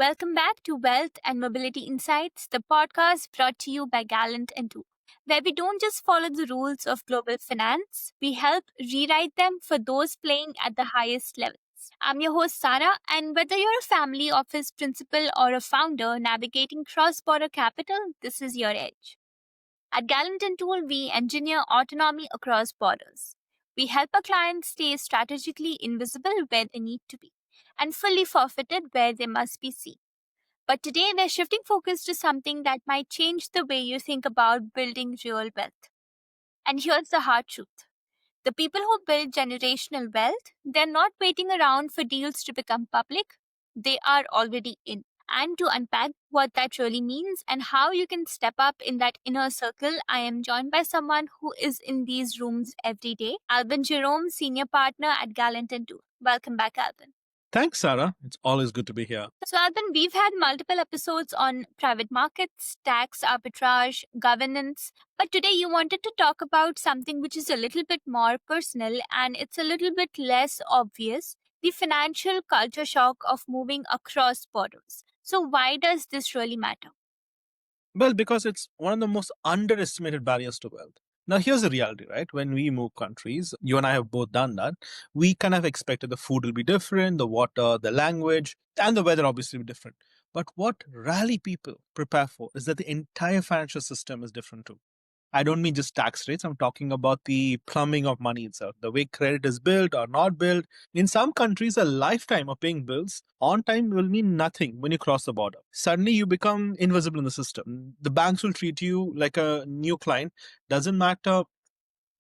Welcome back to Wealth and Mobility Insights, the podcast brought to you by Gallant and Two, where we don't just follow the rules of global finance, we help rewrite them for those playing at the highest levels. I'm your host, Sarah, and whether you're a family office principal or a founder navigating cross border capital, this is your edge. At Gallant and Tool, we engineer autonomy across borders. We help our clients stay strategically invisible where they need to be and fully forfeited where they must be seen. But today we're shifting focus to something that might change the way you think about building real wealth. And here's the hard truth. The people who build generational wealth, they're not waiting around for deals to become public. They are already in. And to unpack what that really means and how you can step up in that inner circle, I am joined by someone who is in these rooms every day, Alban Jerome, Senior Partner at Gallant & Two. Welcome back, Alban. Thanks, Sarah. It's always good to be here. So, Alban, we've had multiple episodes on private markets, tax arbitrage, governance, but today you wanted to talk about something which is a little bit more personal and it's a little bit less obvious, the financial culture shock of moving across borders. So, why does this really matter? Well, because it's one of the most underestimated barriers to wealth. Now, here's the reality, right? When we move countries, you and I have both done that. We kind of expected the food will be different, the water, the language, and the weather obviously will be different. But what rally people prepare for is that the entire financial system is different too. I don't mean just tax rates. I'm talking about the plumbing of money itself, the way credit is built or not built. In some countries, a lifetime of paying bills on time will mean nothing when you cross the border. Suddenly, you become invisible in the system. The banks will treat you like a new client. Doesn't matter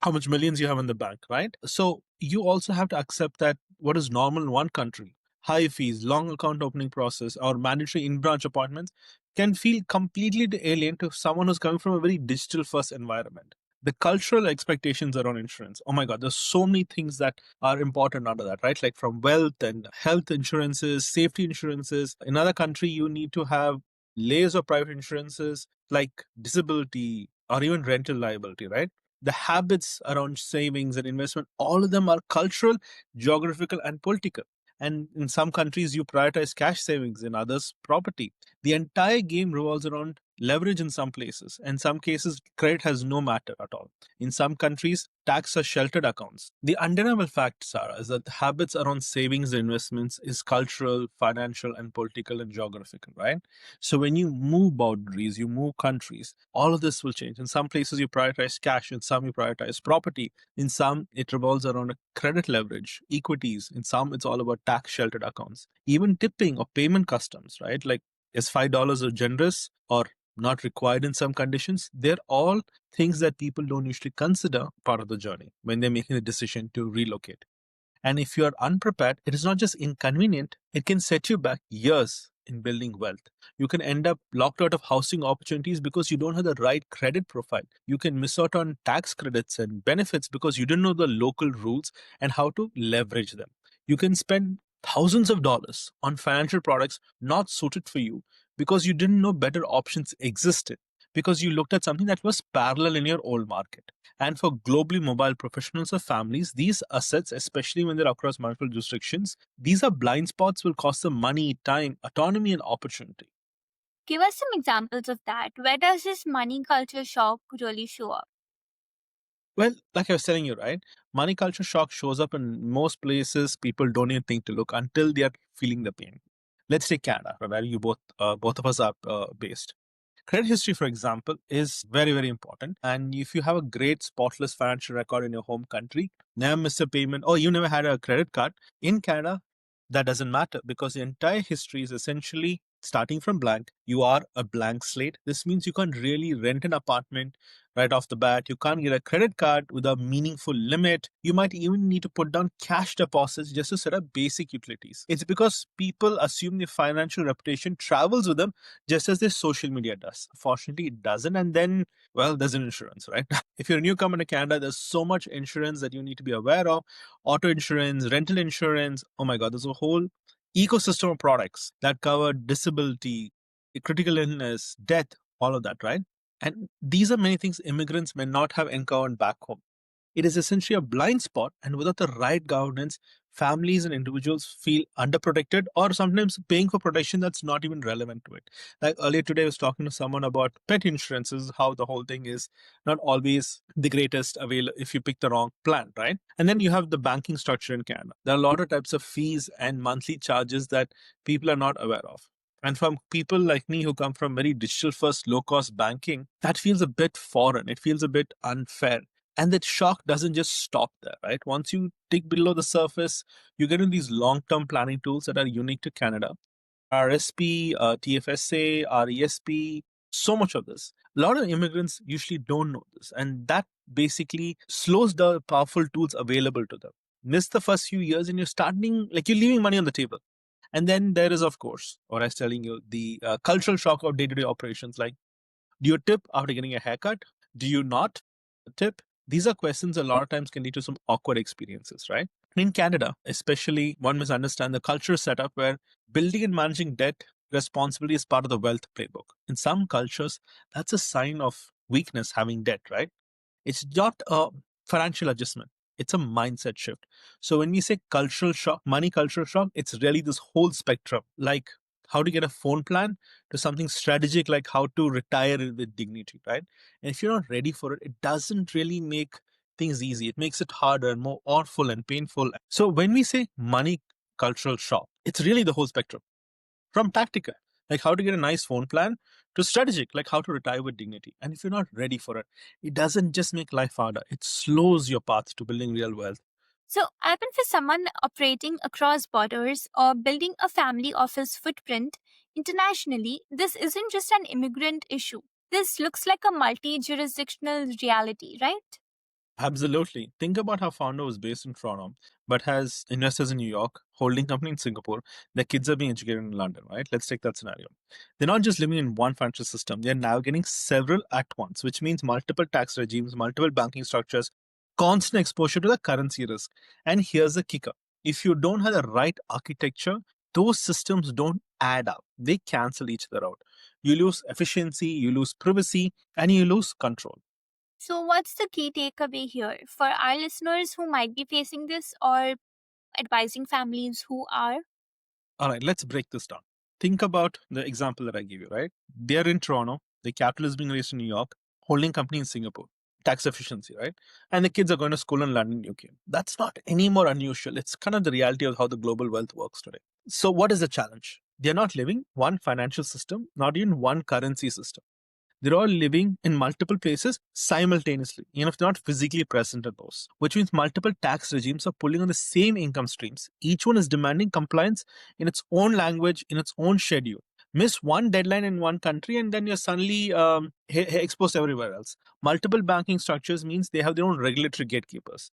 how much millions you have in the bank, right? So you also have to accept that what is normal in one country, high fees, long account opening process, or mandatory in-branch appointments can feel completely alien to someone who's coming from a very digital first environment. The cultural expectations around insurance. Oh my God, there's so many things that are important under that, right? Like from wealth and health insurances, safety insurances. In another country, you need to have layers of private insurances like disability or even rental liability, right? The habits around savings and investment, all of them are cultural, geographical, and political. And in some countries, you prioritize cash savings, in others, property. The entire game revolves around leverage in some places. In some cases, credit has no matter at all. In some countries, tax are sheltered accounts. The undeniable fact, Sarah, is that the habits around savings and investments is cultural, financial, and political and geographical, right? So when you move boundaries, you move countries, all of this will change. In some places, you prioritize cash. In some, you prioritize property. In some, it revolves around a credit leverage, equities. In some, it's all about tax sheltered accounts. Even tipping or payment customs, right? Like, is $5 generous or not required in some conditions? They're all things that people don't usually consider part of the journey when they're making the decision to relocate. And if you are unprepared, it is not just inconvenient, it can set you back years in building wealth. You can end up locked out of housing opportunities because you don't have the right credit profile. You can miss out on tax credits and benefits because you didn't know the local rules and how to leverage them. You can spend thousands of dollars on financial products not suited for you because you didn't know better options existed, because you looked at something that was parallel in your old market. And for globally mobile professionals or families, these assets, especially when they're across multiple jurisdictions, these are blind spots will cost them money, time, autonomy, and opportunity. Give us some examples of that. Where does this money culture shock really show up? Well, like I was telling you, right? Money culture shock shows up in most places. People don't even think to look until they are feeling the pain. Let's take Canada, where you both of us are based. Credit history, for example, is very, very important. And if you have a great spotless financial record in your home country, never miss a payment, or you never had a credit card, in Canada, that doesn't matter because the entire history is essentially starting from blank. You are a blank slate. This means you can't really rent an apartment right off the bat. You can't get a credit card with a meaningful limit. You might even need to put down cash deposits just to set up basic utilities. It's because people assume their financial reputation travels with them just as their social media does. Fortunately, it doesn't. And then, well, there's an insurance, right? If you're a newcomer to Canada, there's so much insurance that you need to be aware of. Auto insurance, rental insurance. Oh my God, there's a whole ecosystem of products that cover disability, critical illness, death, all of that, right? And these are many things immigrants may not have encountered back home. It is essentially a blind spot, and without the right governance, families and individuals feel underprotected or sometimes paying for protection that's not even relevant to it. Like earlier today, I was talking to someone about pet insurances, how the whole thing is not always the greatest avail if you pick the wrong plan, right? And then you have the banking structure in Canada. There are a lot of types of fees and monthly charges that people are not aware of. And from people like me who come from very digital first, low cost banking, that feels a bit foreign. It feels a bit unfair. And that shock doesn't just stop there, right? Once you dig below the surface, you get in these long term planning tools that are unique to Canada. RSP, TFSA, RESP, so much of this. A lot of immigrants usually don't know this, and that basically slows the powerful tools available to them. Miss the first few years, and you're starting like you're leaving money on the table. And then there is, of course, what I was telling you, the cultural shock of day to day operations. Like, do you tip after getting a haircut? Do you not tip? These are questions a lot of times can lead to some awkward experiences, right? In Canada, especially, one must understand the culture setup where building and managing debt responsibility is part of the wealth playbook. In some cultures, that's a sign of weakness having debt, right? It's not a financial adjustment. It's a mindset shift. So when we say cultural shock, money cultural shock, it's really this whole spectrum, like how to get a phone plan to something strategic like how to retire with dignity, right? And if you're not ready for it, it doesn't really make things easy. It makes it harder and more awful and painful. So when we say money cultural shock, it's really the whole spectrum from tactical, like how to get a nice phone plan, to strategic, like how to retire with dignity. And if you're not ready for it, it doesn't just make life harder, it slows your path to building real wealth. So, even for someone operating across borders or building a family office footprint internationally, this isn't just an immigrant issue. This looks like a multi jurisdictional reality, right? Absolutely. Think about how founder was based in Toronto, but has investors in New York, holding company in Singapore. Their kids are being educated in London, right? Let's take that scenario. They're not just living in one financial system, they're navigating several at once, which means multiple tax regimes, multiple banking structures, constant exposure to the currency risk. And here's the kicker: if you don't have the right architecture, those systems don't add up. They cancel each other out. You lose efficiency, you lose privacy, and you lose control. So, what's the key takeaway here for our listeners who might be facing this or advising families who are? All right, let's break this down. Think about the example that I gave you, right? They're in Toronto, the capital is being raised in New York, holding company in Singapore, tax efficiency, right? And the kids are going to school in London, UK. That's not any more unusual. It's kind of the reality of how the global wealth works today. So, what is the challenge? They're not living one financial system, not even one currency system. They're all living in multiple places simultaneously, even if they're not physically present at those, which means multiple tax regimes are pulling on the same income streams. Each one is demanding compliance in its own language, in its own schedule. Miss one deadline in one country and then you're suddenly exposed everywhere else. Multiple banking structures means they have their own regulatory gatekeepers.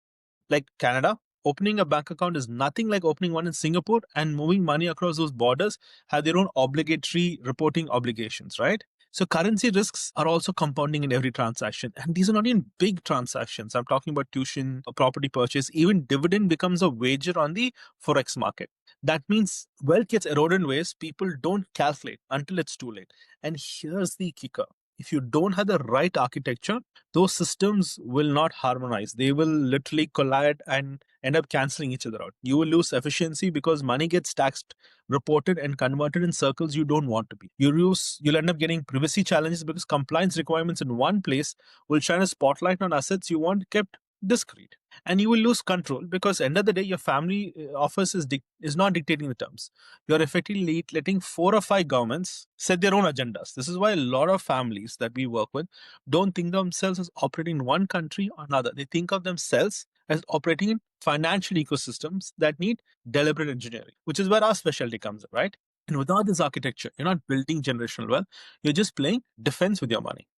Like Canada, opening a bank account is nothing like opening one in Singapore, and moving money across those borders have their own obligatory reporting obligations, right? So currency risks are also compounding in every transaction. And these are not even big transactions. I'm talking about tuition, a property purchase, even dividend becomes a wager on the Forex market. That means wealth gets eroded in ways people don't calculate until it's too late. And here's the kicker: if you don't have the right architecture, those systems will not harmonize. They will literally collide and end up canceling each other out. You will lose efficiency because money gets taxed, reported, and converted in circles you don't want to be. You'll end up getting privacy challenges because compliance requirements in one place will shine a spotlight on assets you want kept discreet. And you will lose control because end of the day your family office is not dictating the terms. You're effectively letting four or five governments set their own agendas. This is why a lot of families that we work with don't think themselves as operating in one country or another. They think of themselves as operating in financial ecosystems that need deliberate engineering, which is where our specialty comes in, right? And without this architecture, you're not building generational wealth, you're just playing defense with your money.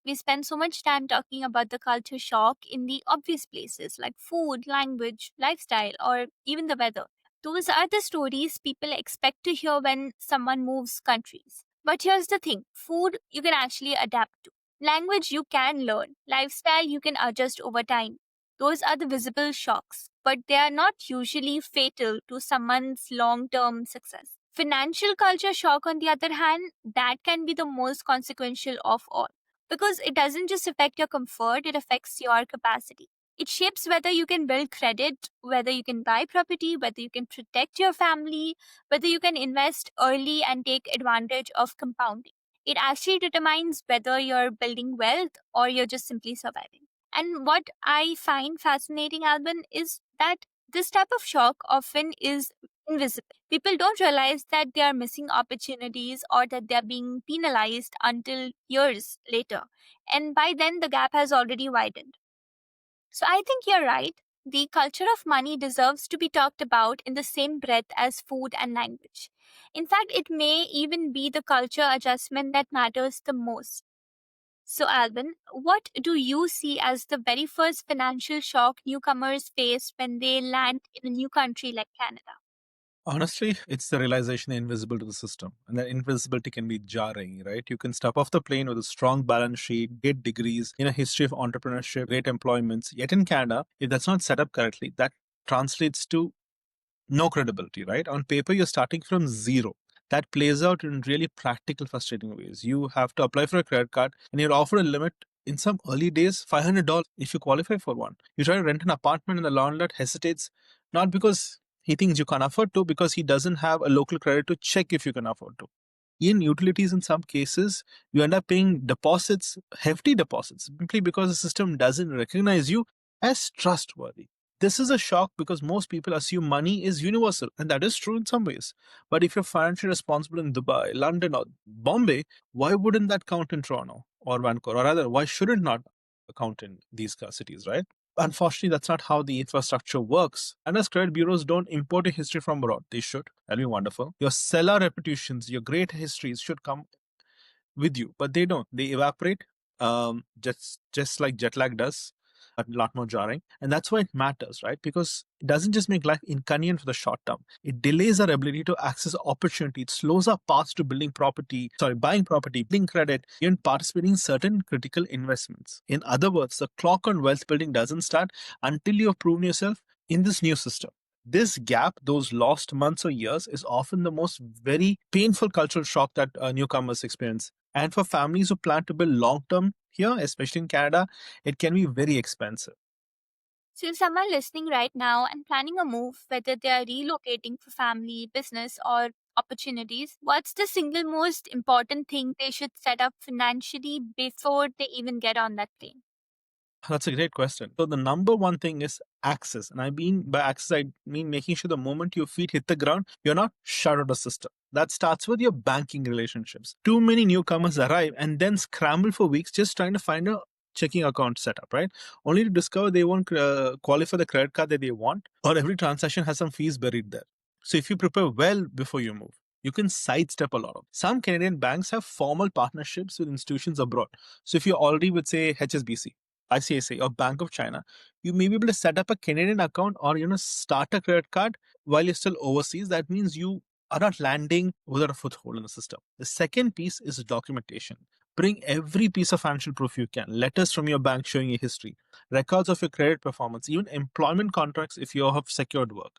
We spend so much time talking about the culture shock in the obvious places like food, language, lifestyle, or even the weather. Those are the stories people expect to hear when someone moves countries. But here's the thing: food you can actually adapt to, language you can learn, lifestyle you can adjust over time. Those are the visible shocks, but they are not usually fatal to someone's long term success. Financial culture shock, on the other hand, that can be the most consequential of all because it doesn't just affect your comfort, it affects your capacity. It shapes whether you can build credit, whether you can buy property, whether you can protect your family, whether you can invest early and take advantage of compounding. It actually determines whether you're building wealth or you're just simply surviving. And what I find fascinating, Alban, is that this type of shock often is invisible. People don't realize that they are missing opportunities or that they are being penalized until years later. And by then, the gap has already widened. So I think you're right. The culture of money deserves to be talked about in the same breath as food and language. In fact, it may even be the culture adjustment that matters the most. So, Alvin, what do you see as the very first financial shock newcomers face when they land in a new country like Canada? Honestly, it's the realization they're invisible to the system. And that invisibility can be jarring, right? You can step off the plane with a strong balance sheet, get degrees in a history of entrepreneurship, great employments. Yet in Canada, if that's not set up correctly, that translates to no credibility, right? On paper, you're starting from zero. That plays out in really practical, frustrating ways. You have to apply for a credit card and you're offered a limit in some early days, $500 if you qualify for one. You try to rent an apartment and the landlord hesitates, not because he thinks you can afford to, because he doesn't have a local credit to check if you can afford to. In utilities, in some cases, you end up paying deposits, hefty deposits, simply because the system doesn't recognize you as trustworthy. This is a shock because most people assume money is universal, and that is true in some ways. But if you're financially responsible in Dubai, London, or Bombay, why wouldn't that count in Toronto or Vancouver? Or rather, why shouldn't not count in these cities, right? Unfortunately, that's not how the infrastructure works. And as credit bureaus don't import a history from abroad, they should. That'd be wonderful. Your seller reputations, your great histories should come with you, but they don't. They evaporate, just like jet lag does, a lot more jarring. And that's why it matters, right? Because it doesn't just make life inconvenient for the short term. It delays our ability to access opportunity. It slows our paths to buying property, building credit, even participating in certain critical investments. In other words, the clock on wealth building doesn't start until you have proven yourself in this new system. This gap, those lost months or years, is often the most very painful cultural shock that newcomers experience. And for families who plan to build long term here, especially in Canada, it can be very expensive. So, if someone listening right now and planning a move, whether they are relocating for family, business, or opportunities, what's the single most important thing they should set up financially before they even get on that plane? That's a great question. So the number one thing is access. And I mean by access, I mean making sure the moment your feet hit the ground, you're not shut out of the system. That starts with your banking relationships. Too many newcomers arrive and then scramble for weeks just trying to find a checking account set up, right? Only to discover they won't qualify the credit card that they want, or every transaction has some fees buried there. So if you prepare well before you move, you can sidestep a lot of. Some Canadian banks have formal partnerships with institutions abroad. So if you're already with, say, HSBC, ICICI or Bank of China, you may be able to set up a Canadian account or start a credit card while you're still overseas. That means you are not landing without a foothold in the system. The second piece is documentation. Bring every piece of financial proof you can. Letters from your bank showing your history, records of your credit performance, even employment contracts if you have secured work.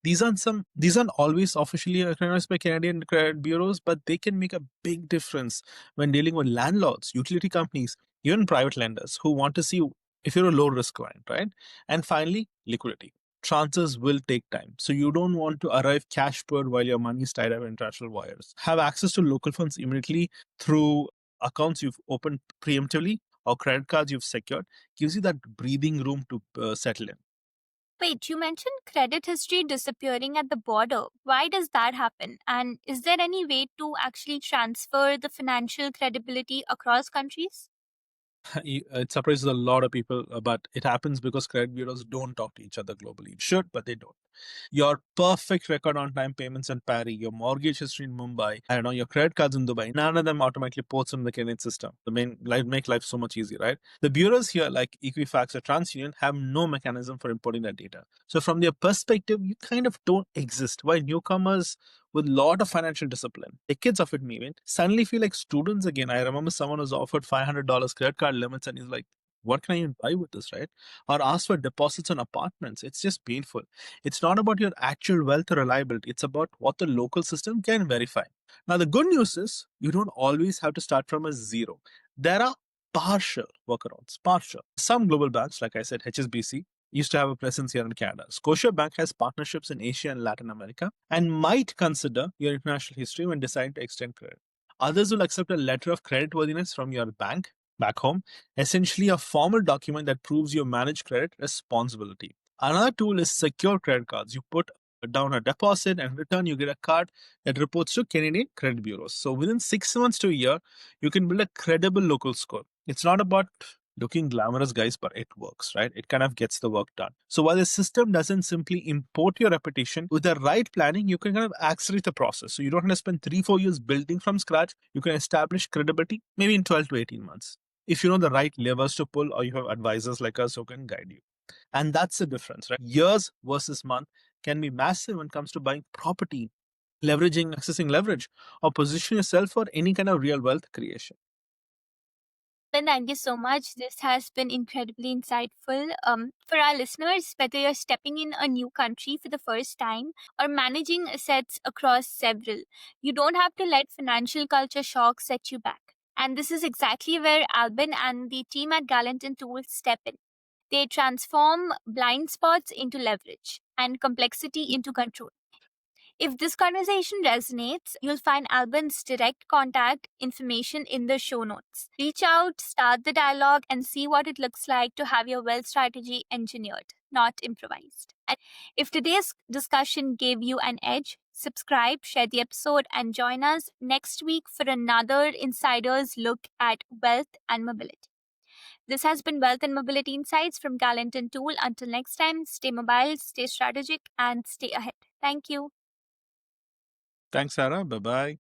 These aren't always officially recognized by Canadian credit bureaus, but they can make a big difference when dealing with landlords, utility companies, even private lenders who want to see if you're a low risk client, right? And finally, liquidity. Transfers will take time. So you don't want to arrive cash poor while your money is tied up in international wires. Have access to local funds immediately through accounts you've opened preemptively or credit cards you've secured gives you that breathing room to settle in. Wait, you mentioned credit history disappearing at the border. Why does that happen? And is there any way to actually transfer the financial credibility across countries? It surprises a lot of people, but it happens because credit bureaus don't talk to each other globally. It should, but they don't. Your perfect record on time payments in Paris, your mortgage history in Mumbai, I don't know, your credit cards in Dubai, none of them automatically ports in the Canadian system. The main life make life so much easier, right? The bureaus here, like Equifax or TransUnion, have no mechanism for importing that data. So from their perspective, you kind of don't exist. While newcomers with a lot of financial discipline, the kids of it maybe, suddenly feel like students again. I remember someone was offered $500 credit card limits and he's like, what can I even buy with this, right? Or ask for deposits on apartments. It's just painful. It's not about your actual wealth or reliability. It's about what the local system can verify. Now, the good news is you don't always have to start from a zero. There are partial workarounds, partial. Some global banks, like I said, HSBC, used to have a presence here in Canada. Scotiabank has partnerships in Asia and Latin America and might consider your international history when deciding to extend credit. Others will accept a letter of creditworthiness from your bank back home, essentially a formal document that proves you manage credit responsibility. Another tool is secure credit cards. You put down a deposit and in return you get a card that reports to Canadian credit bureaus. So within 6 months to a year, you can build a credible local score. It's not about looking glamorous, guys, but it works, right? It kind of gets the work done. So while the system doesn't simply import your reputation, with the right planning, you can kind of accelerate the process. So you don't have to spend 3-4 years building from scratch. You can establish credibility maybe in 12 to 18 months. If you know the right levers to pull, or you have advisors like us who can guide you. And that's the difference, right? Years versus month can be massive when it comes to buying property, leveraging, accessing leverage, or position yourself for any kind of real wealth creation. Then thank you so much. This has been incredibly insightful. For our listeners, whether you're stepping in a new country for the first time or managing assets across several, you don't have to let financial culture shock set you back. And this is exactly where Albin and the team at Gallant and Tools step in. They transform blind spots into leverage and complexity into control. If this conversation resonates, you'll find Albin's direct contact information in the show notes. Reach out, start the dialogue, and see what it looks like to have your wealth strategy engineered, not improvised. And if today's discussion gave you an edge, subscribe, share the episode, and join us next week for another insider's look at wealth and mobility. This has been Wealth and Mobility Insights from Gallant and Tool. Until next time, stay mobile, stay strategic, and stay ahead. Thank you. Thanks, Sarah. Bye bye.